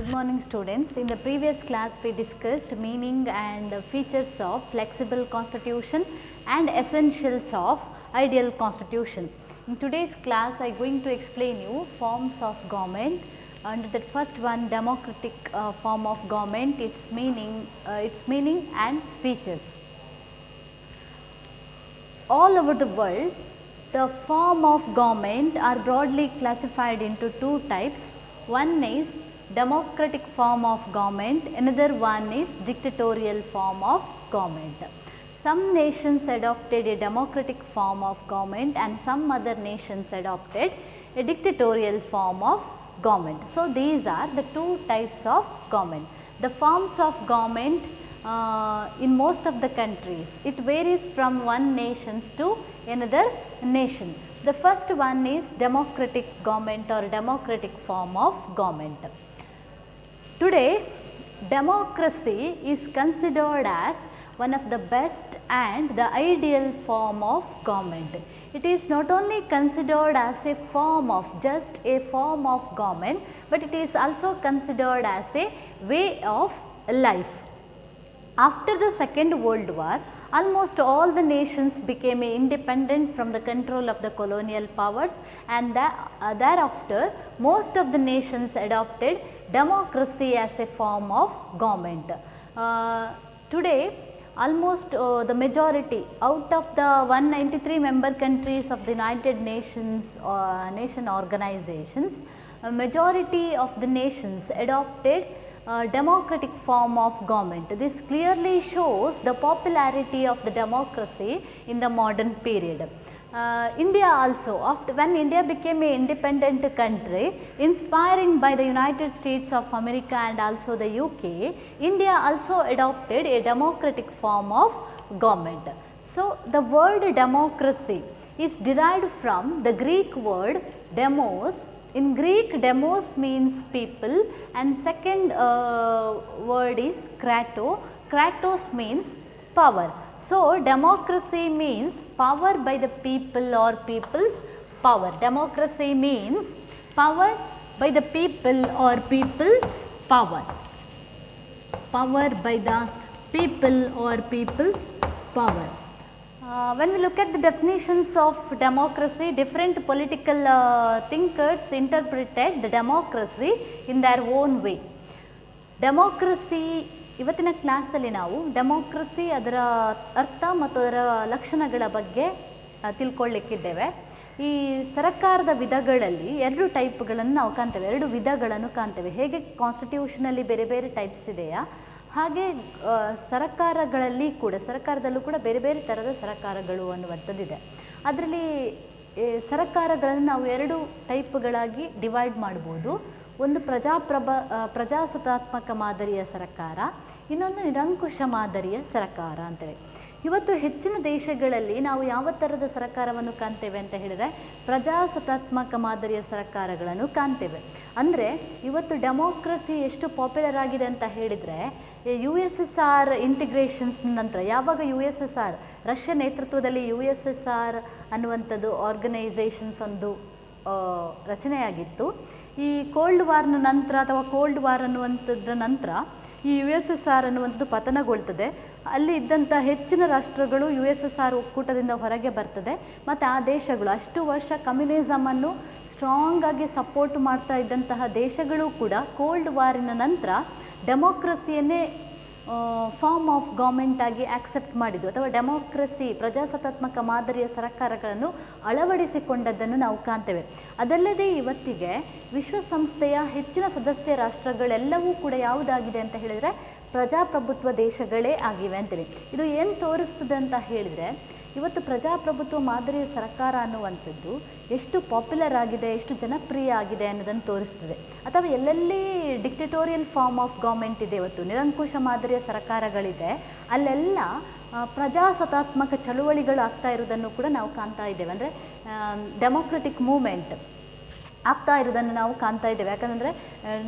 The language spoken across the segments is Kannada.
Good morning students. In the previous class we discussed meaning and features of flexible constitution and essentials of ideal constitution. In today's class I am going to explain you forms of government. Under the first one, democratic form of government, its meaning and features. All over the world, the form of government are broadly classified into two types. One is democratic form of government, another one is dictatorial form of government. Some nations adopted a democratic form of government and some other nations adopted a dictatorial form of government. So, these are the two types of government. The forms of government in most of the countries, it varies from one nation to another nation. The first one is democratic government or democratic form of government. Today, democracy is considered as one of the best and the ideal form of government. It is not only considered as a form of just a form of government, but it is also considered as a way of life. After the Second World War, almost all the nations became independent from the control of the colonial powers, and thereafter most of the nations adopted democracy as a form of government. Today, almost the majority out of the 193 member countries of the United Nations nation organizations, a majority of the nations adopted democratic form of government. This clearly shows the popularity of the democracy in the modern period. India also, after when India became an independent country, inspiring by the United States of America and also the UK, India also adopted a democratic form of government. So, the word democracy is derived from the Greek word demos. In Greek, demos means people, and second word is kratos. Kratos means power. So, democracy means power by the people or people's power. Democracy means power by the people or people's power. Power by the people or people's power. When we look at the definitions of democracy, different political thinkers interpreted the democracy in their own way. Democracy, ಇವತ್ತಿನ ಕ್ಲಾಸಲ್ಲಿ ನಾವು ಡೆಮೋಕ್ರಸಿ ಅದರ ಅರ್ಥ ಮತ್ತು ಅದರ ಲಕ್ಷಣಗಳ ಬಗ್ಗೆ ತಿಳ್ಕೊಳ್ಳಿಕ್ಕಿದ್ದೇವೆ. ಈ ಸರ್ಕಾರದ ವಿಧಗಳಲ್ಲಿ ಎರಡು ಟೈಪ್ಗಳನ್ನು ನಾವು ಕಾಣ್ತೇವೆ, ಎರಡು ವಿಧಗಳನ್ನು ಕಾಣ್ತೇವೆ. ಹೇಗೆ ಕಾನ್ಸ್ಟಿಟ್ಯೂಷನಲ್ಲಿ ಬೇರೆ ಬೇರೆ ಟೈಪ್ಸ್ ಇದೆಯಾ, ಹಾಗೆ ಸರ್ಕಾರದಲ್ಲೂ ಕೂಡ ಬೇರೆ ಬೇರೆ ಥರದ ಸರ್ಕಾರಗಳು ಅನ್ನುವಂಥದ್ದಿದೆ. ಅದರಲ್ಲಿ ಸರ್ಕಾರಗಳನ್ನು ನಾವು ಎರಡು ಟೈಪ್ಗಳಾಗಿ ಡಿವೈಡ್ ಮಾಡ್ಬೋದು. ಒಂದು ಪ್ರಜಾಸತ್ತಾತ್ಮಕ ಮಾದರಿಯ ಸರ್ಕಾರ, ಇನ್ನೊಂದು ನಿರಂಕುಶ ಮಾದರಿಯ ಸರ್ಕಾರ ಅಂತೇಳಿ. ಇವತ್ತು ಹೆಚ್ಚಿನ ದೇಶಗಳಲ್ಲಿ ನಾವು ಯಾವ ಥರದ ಸರ್ಕಾರವನ್ನು ಕಾಣ್ತೇವೆ ಅಂತ ಹೇಳಿದರೆ ಪ್ರಜಾಸತ್ತಾತ್ಮಕ ಮಾದರಿಯ ಸರ್ಕಾರಗಳನ್ನು ಕಾಣ್ತೇವೆ. ಅಂದರೆ ಇವತ್ತು ಡೆಮೋಕ್ರಸಿ ಎಷ್ಟು ಪಾಪ್ಯುಲರ್ ಆಗಿದೆ ಅಂತ ಹೇಳಿದರೆ, USSR ಇಂಟಿಗ್ರೇಷನ್ಸ್ ನಂತರ, ಯಾವಾಗ USSR ರಷ್ಯಾ ನೇತೃತ್ವದಲ್ಲಿ USSR ಅನ್ನುವಂಥದ್ದು ಆರ್ಗನೈಸೇಷನ್ಸ್ ಒಂದು ರಚನೆಯಾಗಿತ್ತು. ಈ ಕೋಲ್ಡ್ ವಾರ್ನ ನಂತರ ಅಥವಾ ಕೋಲ್ಡ್ ವಾರ್ ಅನ್ನುವಂಥದ್ರ ನಂತರ ಈ USSR ಅನ್ನುವಂಥದ್ದು ಪತನಗೊಳ್ತದೆ. ಅಲ್ಲಿ ಇದ್ದಂಥ ಹೆಚ್ಚಿನ ರಾಷ್ಟ್ರಗಳು USSR ಒಕ್ಕೂಟದಿಂದ ಹೊರಗೆ ಬರ್ತದೆ ಮತ್ತು ಆ ದೇಶಗಳು ಅಷ್ಟು ವರ್ಷ ಕಮ್ಯುನಿಸಮನ್ನು ಸ್ಟ್ರಾಂಗ್ ಆಗಿ ಸಪೋರ್ಟ್ ಮಾಡ್ತಾ ಇದ್ದಂತಹ ದೇಶಗಳು ಕೂಡ ಕೋಲ್ಡ್ ವಾರಿನ ನಂತರ ಡೆಮೋಕ್ರಸಿಯನ್ನೇ ಫಾರ್ಮ್ ಆಫ್ ಗೌರ್ಮೆಂಟ್ ಆಗಿ ಆಕ್ಸೆಪ್ಟ್ ಮಾಡಿದ್ದು ಅಥವಾ ಡೆಮೋಕ್ರಸಿ ಪ್ರಜಾಸತ್ತಾತ್ಮಕ ಮಾದರಿಯ ಸರ್ಕಾರಗಳನ್ನು ಅಳವಡಿಸಿಕೊಂಡದ್ದನ್ನು ನಾವು ಕಾಣ್ತೇವೆ. ಅದಲ್ಲದೆ ಇವತ್ತಿಗೆ ವಿಶ್ವಸಂಸ್ಥೆಯ ಹೆಚ್ಚಿನ ಸದಸ್ಯ ರಾಷ್ಟ್ರಗಳೆಲ್ಲವೂ ಕೂಡ ಯಾವುದಾಗಿದೆ ಅಂತ ಹೇಳಿದರೆ ಪ್ರಜಾಪ್ರಭುತ್ವ ದೇಶಗಳೇ ಆಗಿವೆ ಅಂತೇಳಿ. ಇದು ಏನು ತೋರಿಸ್ತದೆ ಅಂತ ಹೇಳಿದರೆ, ಇವತ್ತು ಪ್ರಜಾಪ್ರಭುತ್ವ ಮಾದರಿಯ ಸರ್ಕಾರ ಅನ್ನುವಂಥದ್ದು ಎಷ್ಟು ಪಾಪ್ಯುಲರ್ ಆಗಿದೆ, ಎಷ್ಟು ಜನಪ್ರಿಯ ಆಗಿದೆ ಅನ್ನೋದನ್ನು ತೋರಿಸ್ತದೆ. ಅಥವಾ ಎಲ್ಲೆಲ್ಲಿ ಡಿಕ್ಟೇಟೋರಿಯಲ್ ಫಾರ್ಮ್ ಆಫ್ ಗೌರ್ಮೆಂಟ್ ಇದೆ, ಇವತ್ತು ನಿರಂಕುಶ ಮಾದರಿಯ ಸರ್ಕಾರಗಳಿದೆ, ಅಲ್ಲೆಲ್ಲ ಪ್ರಜಾಸತ್ತಾತ್ಮಕ ಚಳುವಳಿಗಳು ಆಗ್ತಾ ಇರೋದನ್ನು ಕೂಡ ನಾವು ಕಾಣ್ತಾ ಇದ್ದೇವೆ. ಅಂದರೆ ಡೆಮೋಕ್ರೆಟಿಕ್ ಮೂವ್ಮೆಂಟ್ ಆಗ್ತಾ ಇರೋದನ್ನು ನಾವು ಕಾಣ್ತಾ ಇದ್ದೇವೆ. ಯಾಕಂದರೆ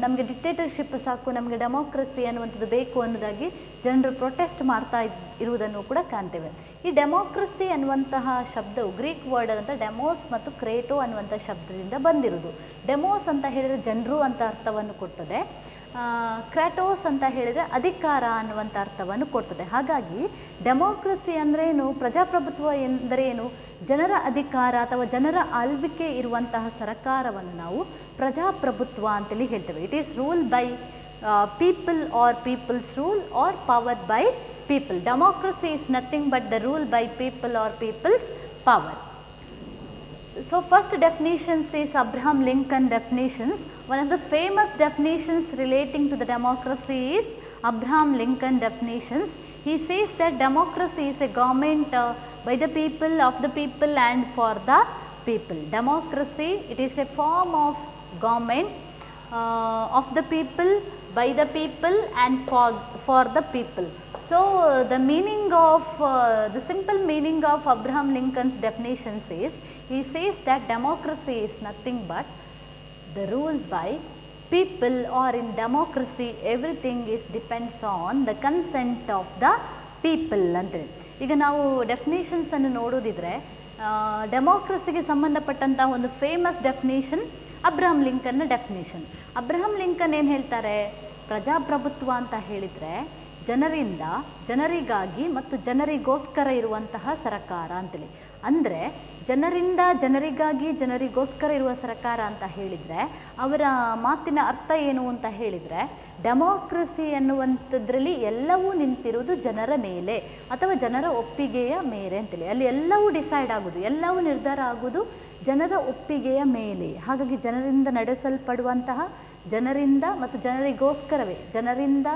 ನಮಗೆ ಡಿಕ್ಟೇಟರ್ಶಿಪ್ ಸಾಕು, ನಮಗೆ ಡೆಮೋಕ್ರಸಿ ಅನ್ನುವಂಥದ್ದು ಬೇಕು ಅನ್ನೋದಾಗಿ ಜನರು ಪ್ರೊಟೆಸ್ಟ್ ಮಾಡ್ತಾ ಇರುವುದನ್ನು ಕೂಡ ಕಾಣ್ತೇವೆ. ಈ ಡೆಮೋಕ್ರಸಿ ಅನ್ನುವಂತಹ ಶಬ್ದವು ಗ್ರೀಕ್ ವರ್ಡ್ ಅಂತ ಡೆಮೋಸ್ ಮತ್ತು ಕ್ರೇಟೋ ಅನ್ನುವಂಥ ಶಬ್ದದಿಂದ ಬಂದಿರುವುದು. ಡೆಮೋಸ್ ಅಂತ ಹೇಳಿದರೆ ಜನರು ಅಂತ ಅರ್ಥವನ್ನು ಕೊಡ್ತದೆ. ಕ್ರಾಟೋಸ್ ಅಂತ ಹೇಳಿದರೆ ಅಧಿಕಾರ ಅನ್ನುವಂಥ ಅರ್ಥವನ್ನು ಕೊಡ್ತದೆ. ಹಾಗಾಗಿ ಡೆಮೋಕ್ರಸಿ ಅಂದ್ರೇನು, ಪ್ರಜಾಪ್ರಭುತ್ವ ಎಂದರೇನು, ಜನರ ಅಧಿಕಾರ ಅಥವಾ ಜನರ ಆಳ್ವಿಕೆ ಇರುವಂತಹ ಸರ್ಕಾರವನ್ನು ನಾವು ಪ್ರಜಾಪ್ರಭುತ್ವ ಅಂತೇಳಿ ಹೇಳ್ತೇವೆ. It is rule by people or people's rule or power by people. Democracy is nothing but the rule by people or people's power. So first definitions is Abraham Lincoln definitions. One of the famous definitions relating to the democracy is Abraham Lincoln definitions. He says that democracy is a government by the people, of the people and for the people. Democracy, it is a form of government of the people, by the people and for the people. So the meaning of the simple meaning of Abraham Lincoln's definitions is, he says that democracy is nothing but the rule by people, or in democracy everything is depends on the consent of the people ಅಂತೇಳಿ. ಈಗ ನಾವು ಡೆಫಿನೇಷನ್ಸ್ ಅನ್ನು ನೋಡೋದಿದ್ರೆ ಡೆಮೋಕ್ರಸಿಗೆ ಸಂಬಂಧಪಟ್ಟಂಥ ಒಂದು ಫೇಮಸ್ ಡೆಫಿನೇಷನ್ ಅಬ್ರಹಂ ಲಿಂಕನ್ನ ಡೆಫಿನೇಷನ್. ಅಬ್ರಹಂ ಲಿಂಕನ್ ಏನು ಹೇಳ್ತಾರೆ, ಪ್ರಜಾಪ್ರಭುತ್ವ ಅಂತ ಹೇಳಿದರೆ ಜನರಿಂದ, ಜನರಿಗಾಗಿ ಮತ್ತು ಜನರಿಗೋಸ್ಕರ ಇರುವಂತಹ ಸರ್ಕಾರ ಅಂತೇಳಿ. ಅಂದರೆ ಜನರಿಂದ, ಜನರಿಗಾಗಿ, ಜನರಿಗೋಸ್ಕರ ಇರುವ ಸರ್ಕಾರ ಅಂತ ಹೇಳಿದರೆ ಅವರ ಮಾತಿನ ಅರ್ಥ ಏನು ಅಂತ ಹೇಳಿದರೆ, ಡೆಮೋಕ್ರಸಿ ಅನ್ನುವಂಥದ್ರಲ್ಲಿ ಎಲ್ಲವೂ ನಿಂತಿರುವುದು ಜನರ ಮೇಲೆ ಅಥವಾ ಜನರ ಒಪ್ಪಿಗೆಯ ಮೇಲೆ ಅಂತೇಳಿ. ಅಲ್ಲಿ ಎಲ್ಲವೂ ಡಿಸೈಡ್ ಆಗೋದು, ಎಲ್ಲವೂ ನಿರ್ಧಾರ ಆಗೋದು ಜನರ ಒಪ್ಪಿಗೆಯ ಮೇಲೆ. ಹಾಗಾಗಿ ಜನರಿಂದ ನಡೆಸಲ್ಪಡುವಂತಹ, ಜನರಿಂದ ಮತ್ತು ಜನರಿಗೋಸ್ಕರವೇ, ಜನರಿಂದ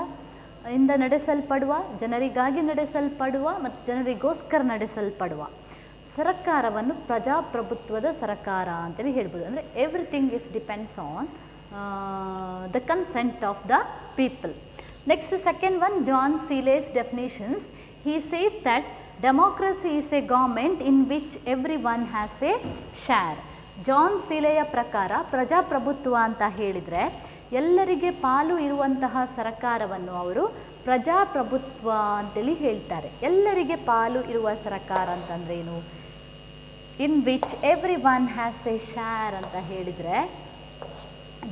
ನಡೆಸಲ್ಪಡುವ, ಜನರಿಗಾಗಿ ನಡೆಸಲ್ಪಡುವ ಮತ್ತು ಜನರಿಗೋಸ್ಕರ ನಡೆಸಲ್ಪಡುವ ಸರ್ಕಾರವನ್ನು ಪ್ರಜಾಪ್ರಭುತ್ವದ ಸರ್ಕಾರ ಅಂತೇಳಿ ಹೇಳ್ಬೋದು. ಅಂದರೆ everything is depends on the consent of the people. Next second one, John Seeley's definitions. He says that democracy is a government in which everyone has a share. John ಸೀಲೆಯ ಪ್ರಕಾರ ಪ್ರಜಾಪ್ರಭುತ್ವ ಅಂತ ಹೇಳಿದರೆ ಎಲ್ಲರಿಗೆ ಪಾಲು ಇರುವಂತಹ ಸರ್ಕಾರವನ್ನು ಅವರು ಪ್ರಜಾಪ್ರಭುತ್ವ ಅಂತೇಳಿ ಹೇಳ್ತಾರೆ. ಎಲ್ಲರಿಗೆ ಪಾಲು ಇರುವ ಸರ್ಕಾರ ಅಂತಂದ್ರೇನು, ಇನ್ which everyone has a share ಅಂತ ಹೇಳಿದರೆ,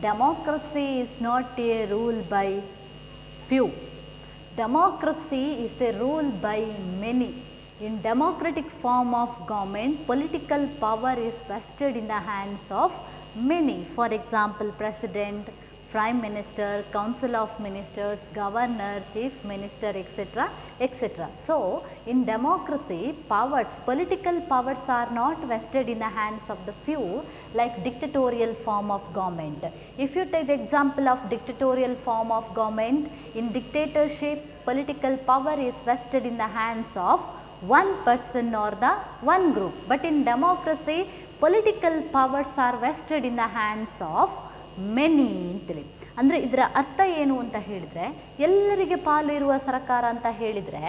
democracy is not A rule by few, democracy is A rule by many. In democratic form of government, political power is vested in the hands of many. For example, President, Prime Minister, Council of Ministers, Governor, Chief Minister, etc., etc. So, in democracy, powers, political powers are not vested in the hands of the few like dictatorial form of government. If you take the example of dictatorial form of government, in dictatorship, political power is vested in the hands of one person or the one group. But in democracy, political powers are vested in the hands of many ಅಂತೇಳಿ. ಅಂದರೆ ಇದರ ಅರ್ಥ ಏನು ಅಂತ ಹೇಳಿದರೆ, ಎಲ್ಲರಿಗೆ ಪಾಲು ಇರುವ ಸರ್ಕಾರ ಅಂತ ಹೇಳಿದರೆ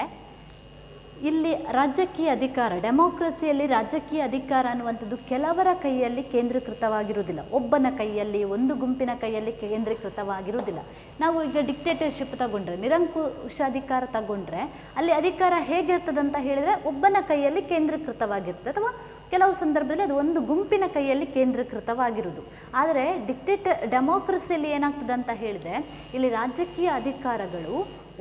ಇಲ್ಲಿ ರಾಜಕೀಯ ಅಧಿಕಾರ, ಡೆಮೋಕ್ರಸಿಯಲ್ಲಿ ರಾಜಕೀಯ ಅಧಿಕಾರ ಅನ್ನುವಂಥದ್ದು ಕೆಲವರ ಕೈಯಲ್ಲಿ ಕೇಂದ್ರೀಕೃತವಾಗಿರುವುದಿಲ್ಲ, ಒಬ್ಬನ ಕೈಯಲ್ಲಿ, ಒಂದು ಗುಂಪಿನ ಕೈಯಲ್ಲಿ ಕೇಂದ್ರೀಕೃತವಾಗಿರುವುದಿಲ್ಲ. ನಾವು ಈಗ ಡಿಕ್ಟೇಟರ್ಶಿಪ್ ತಗೊಂಡ್ರೆ, ನಿರಂಕುಶಾಧಿಕಾರ ತಗೊಂಡ್ರೆ ಅಲ್ಲಿ ಅಧಿಕಾರ ಹೇಗಿರ್ತದಂತ ಹೇಳಿದರೆ ಒಬ್ಬನ ಕೈಯಲ್ಲಿ ಕೇಂದ್ರೀಕೃತವಾಗಿರ್ತದೆ, ಅಥವಾ ಕೆಲವು ಸಂದರ್ಭದಲ್ಲಿ ಅದು ಒಂದು ಗುಂಪಿನ ಕೈಯಲ್ಲಿ ಕೇಂದ್ರೀಕೃತವಾಗಿರುವುದು. ಆದರೆ ಡೆಮೋಕ್ರಸಿಯಲ್ಲಿ ಏನಾಗ್ತದೆ ಅಂತ ಹೇಳಿದರೆ, ಇಲ್ಲಿ ರಾಜಕೀಯ ಅಧಿಕಾರಗಳು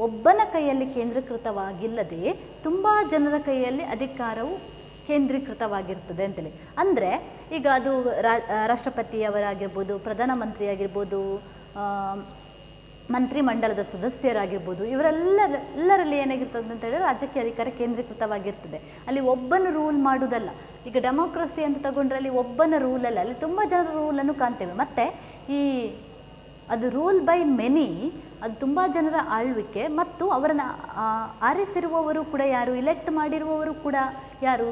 ಒಬ್ಬನ ಕೈಯಲ್ಲಿ ಕೇಂದ್ರೀಕೃತವಾಗಿಲ್ಲದೆ ತುಂಬ ಜನರ ಕೈಯಲ್ಲಿ ಅಧಿಕಾರವು ಕೇಂದ್ರೀಕೃತವಾಗಿರ್ತದೆ ಅಂತೇಳಿ. ಅಂದರೆ ಈಗ ಅದು ರಾಷ್ಟ್ರಪತಿಯವರಾಗಿರ್ಬೋದು, ಪ್ರಧಾನಮಂತ್ರಿಯಾಗಿರ್ಬೋದು, ಮಂತ್ರಿಮಂಡಲದ ಸದಸ್ಯರಾಗಿರ್ಬೋದು, ಇವರೆಲ್ಲರಲ್ಲಿ ಏನಾಗಿರ್ತದೆ ಅಂತ ಹೇಳಿದ್ರೆ ರಾಜಕೀಯ ಅಧಿಕಾರ ಕೇಂದ್ರೀಕೃತವಾಗಿರ್ತದೆ. ಅಲ್ಲಿ ಒಬ್ಬನು ರೂಲ್ ಮಾಡುವುದಲ್ಲ. ಈಗ ಡೆಮೋಕ್ರಸಿ ಅಂತ ತಗೊಂಡ್ರೆ ಅಲ್ಲಿ ಒಬ್ಬನ ರೂಲಲ್ಲ, ಅಲ್ಲಿ ತುಂಬ ಜನರ ರೂಲನ್ನು ಕಾಣ್ತೇವೆ. ಮತ್ತು ಅದು ರೂಲ್ ಬೈ ಮೆನಿ, ಅದು ತುಂಬ ಜನರ ಆಳ್ವಿಕೆ, ಮತ್ತು ಅವರನ್ನು ಆರಿಸಿರುವವರು ಕೂಡ ಯಾರು, ಇಲೆಕ್ಟ್ ಮಾಡಿರುವವರು ಕೂಡ ಯಾರು.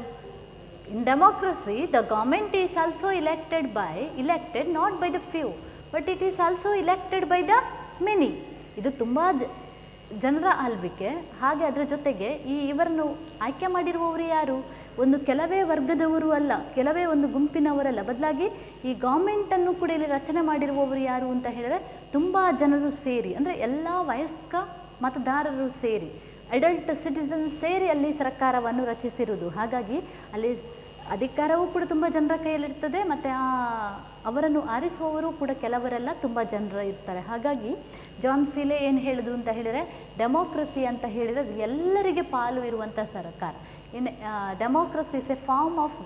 ಇನ್ democracy the government is also elected not by the few, but it is also elected by the many. ಇದು ತುಂಬ ಜನರ ಆಳ್ವಿಕೆ. ಹಾಗೆ ಅದರ ಜೊತೆಗೆ ಇವರನ್ನು ಆಯ್ಕೆ ಮಾಡಿರುವವರು ಯಾರು, ಒಂದು ಕೆಲವೇ ವರ್ಗದವರು ಅಲ್ಲ, ಕೆಲವೇ ಒಂದು ಗುಂಪಿನವರಲ್ಲ, ಬದಲಾಗಿ ಈ ಗೌರ್ಮೆಂಟನ್ನು ಕೂಡ ಇಲ್ಲಿ ರಚನೆ ಮಾಡಿರುವವರು ಯಾರು ಅಂತ ಹೇಳಿದರೆ ತುಂಬ ಜನರು ಸೇರಿ, ಅಂದರೆ ಎಲ್ಲ ವಯಸ್ಕ ಮತದಾರರು ಸೇರಿ, ಅಡಲ್ಟ್ ಸಿಟಿಸನ್ ಸೇರಿ ಅಲ್ಲಿ ಸರ್ಕಾರವನ್ನು ರಚಿಸಿರುವುದು. ಹಾಗಾಗಿ ಅಲ್ಲಿ ಅಧಿಕಾರವೂ ಕೂಡ ತುಂಬ ಜನರ ಕೈಯಲ್ಲಿರ್ತದೆ ಮತ್ತು ಅವರನ್ನು ಆರಿಸುವವರು ಕೂಡ ಕೆಲವರೆಲ್ಲ ತುಂಬ ಜನರು ಇರ್ತಾರೆ. ಹಾಗಾಗಿ ಜಾನ್ ಸೀಲೆ ಏನು ಹೇಳೋದು ಅಂತ ಹೇಳಿದರೆ, ಡೆಮೋಕ್ರಸಿ ಅಂತ ಹೇಳಿದರೆ ಎಲ್ಲರಿಗೆ ಪಾಲು ಇರುವಂಥ ಸರ್ಕಾರ. Democracy is a form of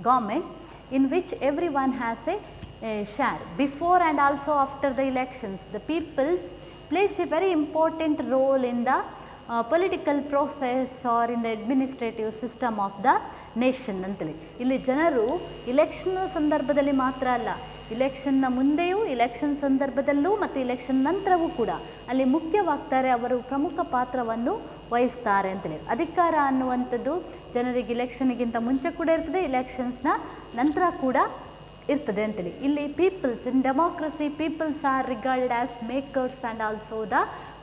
government in which everyone has a share. Before and also after the elections, the peoples plays a very important role in the political process or in the administrative system of the nation ಅಂತೇಳಿ. ಇಲ್ಲಿ ಜನರು ಇಲೆಕ್ಷನ್ ಸಂದರ್ಭದಲ್ಲಿ ಮಾತ್ರ ಅಲ್ಲ, ಇಲೆಕ್ಷನ್ನ ಮುಂದೆಯೂ, ಇಲೆಕ್ಷನ್ ಸಂದರ್ಭದಲ್ಲೂ ಮತ್ತು ಇಲೆಕ್ಷನ್ ನಂತರವೂ ಕೂಡ ಅಲ್ಲಿ ಮುಖ್ಯವಾಗ್ತಾರೆ, ಅವರು ಪ್ರಮುಖ ಪಾತ್ರವನ್ನು ವಹಿಸ್ತಾರೆ ಅಂತೇಳಿ. ಅಧಿಕಾರ ಅನ್ನುವಂಥದ್ದು ಜನರಿಗೆ ಇಲೆಕ್ಷನ್ಗಿಂತ ಮುಂಚೆ ಕೂಡ ಇರ್ತದೆ, ಇಲೆಕ್ಷನ್ಸ್ನ ನಂತರ ಕೂಡ ಇರ್ತದೆ ಅಂತೇಳಿ. ಇಲ್ಲಿ peoples in democracy, peoples are regarded as makers and also the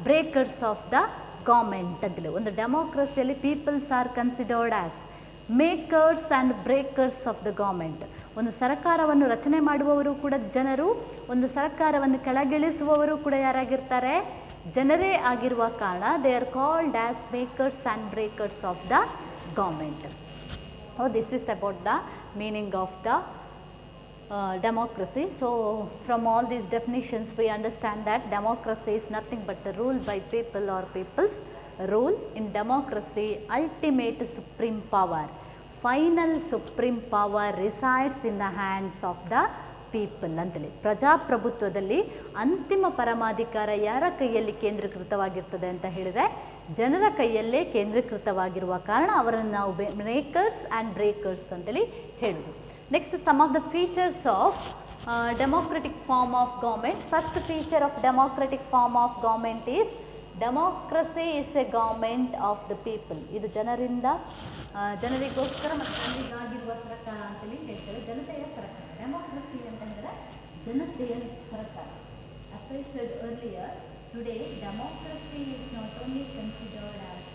breakers of the government ಅಂತೇಳಿ. ಒಂದು ಡೆಮೋಕ್ರಸಿಯಲ್ಲಿ peoples are considered as makers and breakers of the government. ಒಂದು ಸರ್ಕಾರವನ್ನು ರಚನೆ ಮಾಡುವವರು ಕೂಡ ಜನರು, ಒಂದು ಸರ್ಕಾರವನ್ನು ಕೆಳಗಿಳಿಸುವವರು ಕೂಡ ಯಾರಾಗಿರ್ತಾರೆ, ಜನರೇ ಆಗಿರುವ ಕಾರಣ they are called as makers and breakers of the government. This is about the meaning of the democracy. So from all these definitions we understand that democracy is nothing but the rule by people or people's rule. In democracy, ultimate supreme power, final supreme power resides in the hands of the people ಅಂತೇಳಿ. ಪ್ರಜಾಪ್ರಭುತ್ವದಲ್ಲಿ ಅಂತಿಮ ಪರಮಾಧಿಕಾರ ಯಾರ ಕೈಯಲ್ಲಿ ಕೇಂದ್ರೀಕೃತವಾಗಿರ್ತದೆ ಅಂತ ಹೇಳಿದರೆ, ಜನರ ಕೈಯಲ್ಲೇ ಕೇಂದ್ರೀಕೃತವಾಗಿರುವ ಕಾರಣ ಅವರನ್ನು ನಾವು ಮೇಕರ್ಸ್ ಆ್ಯಂಡ್ ಬ್ರೇಕರ್ಸ್ ಅಂತೇಳಿ ಹೇಳೋದು. Next, some of the features of democratic form of government. First feature of democratic form of government is democracy is a government of the people. ಇದು ಜನರಿಂದ, ಜನರಿಗೋಸ್ಕರ ಮತ್ತು ಜನರಿಗಾಗಿರುವ ಸರ್ಕಾರ ಅಂತೇಳಿ ಹೇಳ್ತೇವೆ, ಜನತೆಯ ಸರ್ಕಾರ. ಡೆಮೋಕ್ರಸಿ ಅಂತ ಹೇಳಿದರೆ ಜನತೆಯ ಸರ್ಕಾರ. As I said earlier, today democracy is not only considered as